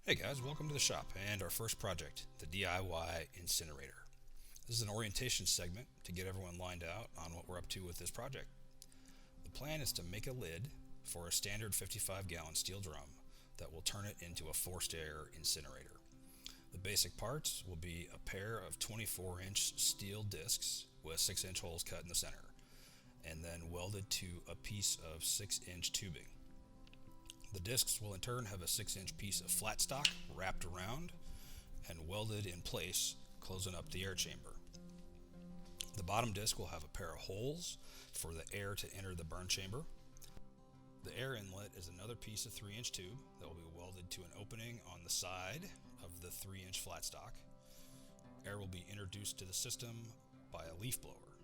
Hey guys, welcome to the shop and our first project, the DIY incinerator. This is an orientation segment to get everyone lined out on what we're up to with this project. The plan is to make a lid for a standard 55-gallon steel drum that will turn it into a forced air incinerator. The basic parts will be a pair of 24-inch steel discs with 6-inch holes cut in the center, and then welded to a piece of 6-inch tubing. The discs will in turn have a 6-inch piece of flat stock wrapped around and welded in place, closing up the air chamber. The bottom disc will have a pair of holes for the air to enter the burn chamber. The air inlet is another piece of 3-inch tube that will be welded to an opening on the side of the 3-inch flat stock. Air will be introduced to the system by a leaf blower.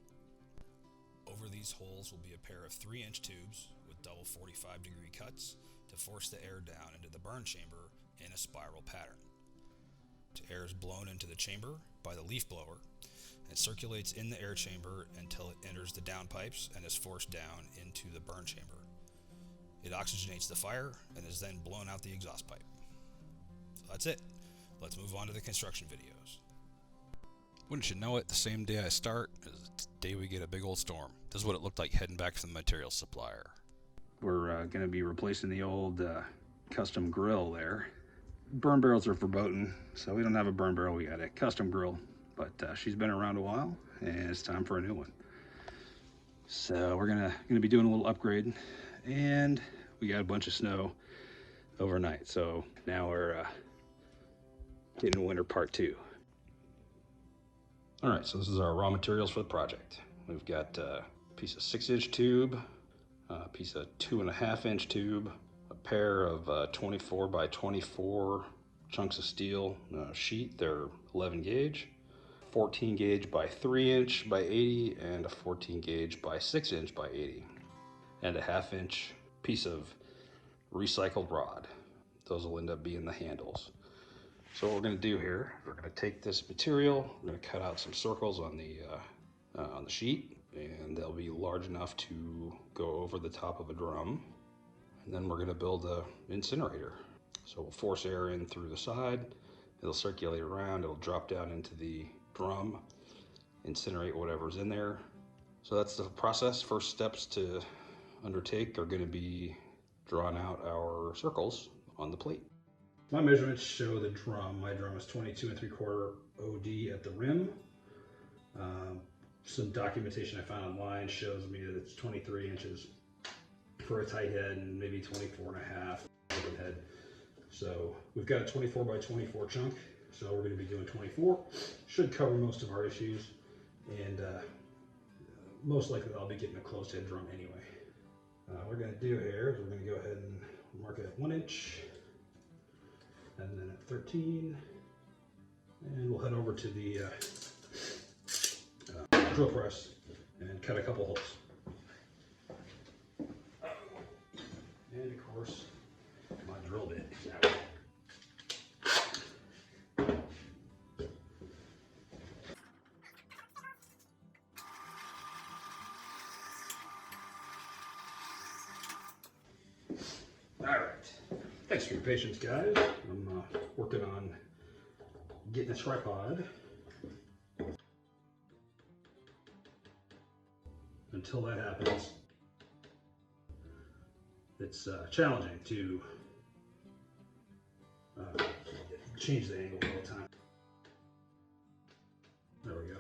Over these holes will be a pair of 3-inch tubes with double 45-degree cuts to force the air down into the burn chamber in a spiral pattern. The air is blown into the chamber by the leaf blower and circulates in the air chamber until it enters the downpipes and is forced down into the burn chamber. It oxygenates the fire and is then blown out the exhaust pipe. So that's it. Let's move on to the construction videos. Wouldn't you know it, the same day I start is the day we get a big old storm. This is what it looked like heading back to the materials supplier. We're going to be replacing the old custom grill there. Burn barrels are verboten, so we don't have a burn barrel. We got a custom grill, but she's been around a while, and it's time for a new one. So we're gonna be doing a little upgrade, and we got a bunch of snow overnight. So now we're getting winter part 2. All right, so this is our raw materials for the project. We've got a piece of 6-inch tube, a piece of 2.5-inch tube, a pair of 24 by 24 chunks of steel sheet. They're 11 gauge, 14 gauge by 3-inch by 80, and a 14 gauge by 6-inch by 80, and a 1/2-inch piece of recycled rod. Those will end up being the handles. So what we're going to do here, we're going to take this material, we're going to cut out some circles on the sheet, and they'll be large enough to go over the top of a drum. And then we're going to build an incinerator. So we'll force air in through the side, it'll circulate around, it'll drop down into the drum, incinerate whatever's in there. So that's the process. First steps to undertake are going to be drawing out our circles on the plate. My measurements show the drum. My drum is 22 3/4 OD at the rim. Some documentation I found online shows me that it's 23 inches for a tight head and maybe 24.5 open head. So we've got a 24 by 24 chunk. So we're going to be doing 24. Should cover most of our issues, and most likely I'll be getting a closed head drum anyway. What we're going to do here is we're going to go ahead and mark it at 1 inch. And then at 13, and we'll head over to the drill press and cut a couple holes. And of course, my drill bit is out. All right. Thanks for your patience, guys. I'm working on getting a tripod. Until that happens, it's challenging to change the angle all the time. There we go.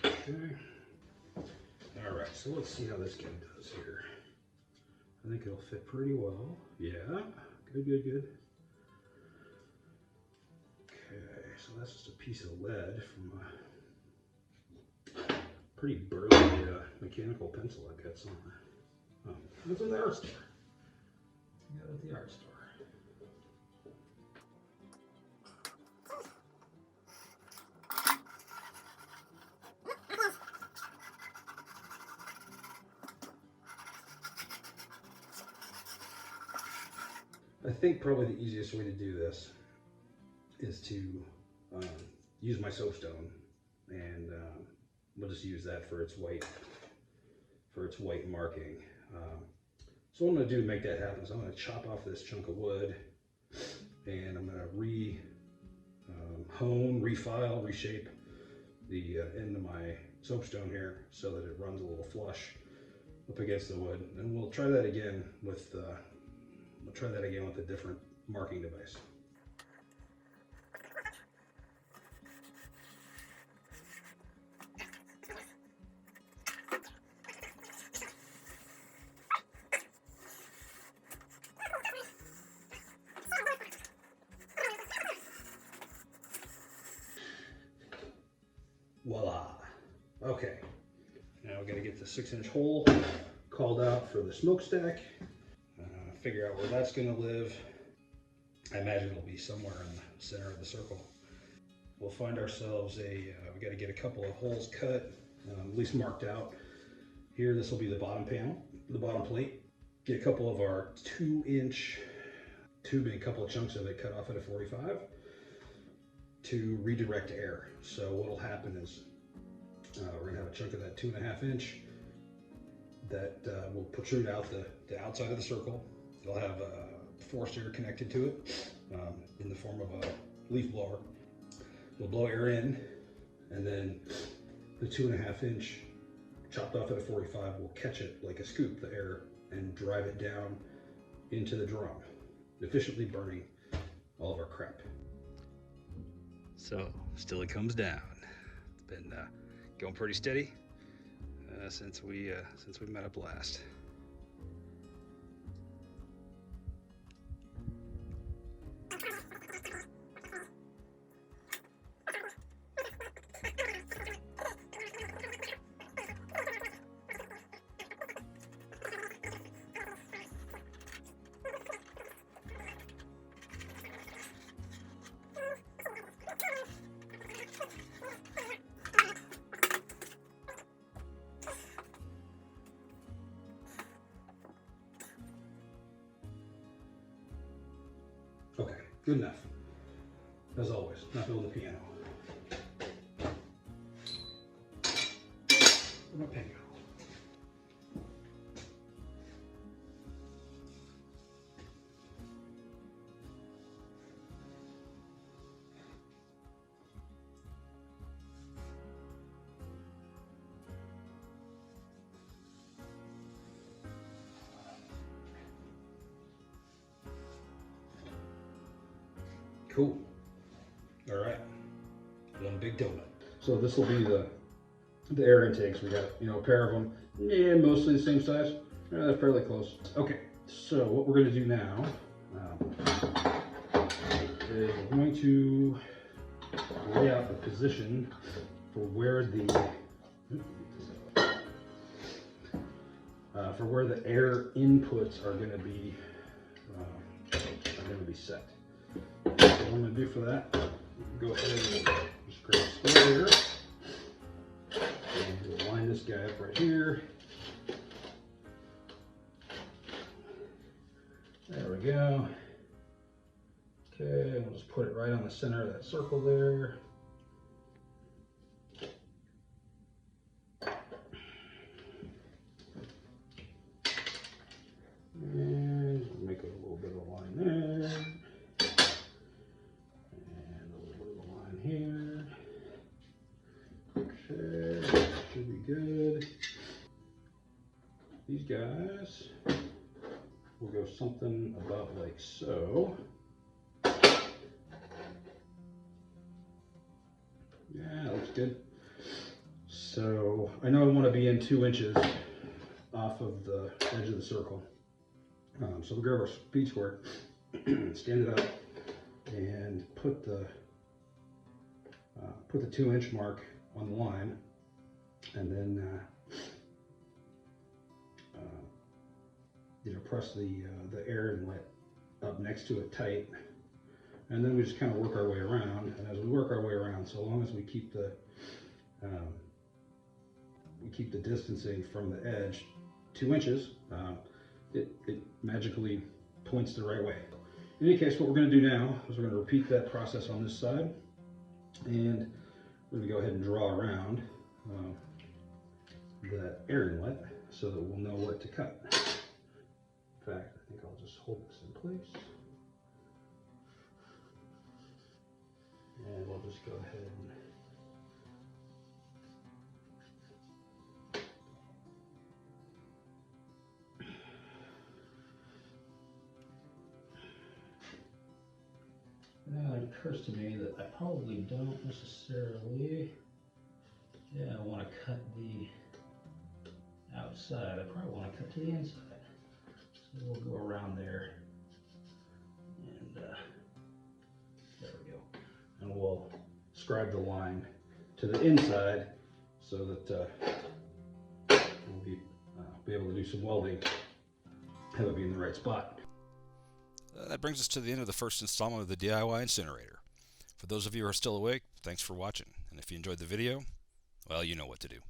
Okay. All right, so let's see how this guy does here. I think it'll fit pretty well. Yeah, good, good, good. Okay, so that's just a piece of lead from a pretty burly mechanical pencil I got somewhere. It's in the art store. I got it at the art store. I think probably the easiest way to do this is to use my soapstone, and we'll just use that for its white marking. So what I'm going to do to make that happen is I'm going to chop off this chunk of wood, and I'm going to hone, refile, reshape the end of my soapstone here so that it runs a little flush up against the wood. And we'll try that again with a different marking device. Voila. Okay. Now we got to get the 6-inch hole called out for the smokestack. Figure out where that's going to live. I imagine it'll be somewhere in the center of the circle. We'll find ourselves we got to get a couple of holes cut, at least marked out. Here, this will be the bottom panel, the bottom plate. Get a couple of our 2-inch tubing, a couple of chunks of it cut off at a 45 to redirect air. So what'll happen is we're gonna have a chunk of that 2.5 inch that will protrude out the outside of the circle. It'll have forced air connected to it in the form of a leaf blower. It'll blow air in, and then the 2.5 inch chopped off at a 45 will catch it like a scoop, the air, and drive it down into the drum, efficiently burning all of our crap. So still it comes down. It's been going pretty steady since we met up last. Okay, good enough. As always, not building the piano. My piano. Cool. All right. One big donut. So this will be the air intakes. We got, a pair of them. Yeah, mostly the same size. Yeah, they're fairly close. Okay. So what we're going to do now is we're going to lay out the position for where the air inputs are going to be set. So what I'm going to do for that, go ahead and just grab a square here, and we'll line this guy up right here. There we go. Okay, we'll just put it right on the center of that circle there. And we'll make a little bit of a line there. Here. Okay, should be good. These guys will go something about like so. Yeah, looks good. So I know I want to be in 2 inches off of the edge of the circle. So we'll grab our speed square, stand it up, and put the 2-inch mark on the line, and then press the air inlet up next to it tight, and then we just kind of work our way around. And as we work our way around, so long as we keep the distancing from the edge 2 inches, it magically points the right way. In any case, what we're going to do now is we're going to repeat that process on this side, and we're going to go ahead and draw around that air inlet so that we'll know what to cut. fact, I think I'll just hold this in place. And we'll just go ahead and now it occurs to me that I probably don't necessarily, I want to cut the outside. I probably want to cut to the inside. So we'll go around there, and there we go. And we'll scribe the line to the inside so that we'll be able to do some welding, have it be in the right spot. That brings us to the end of the first installment of the DIY Incinerator. For those of you who are still awake, thanks for watching. And if you enjoyed the video, well, you know what to do.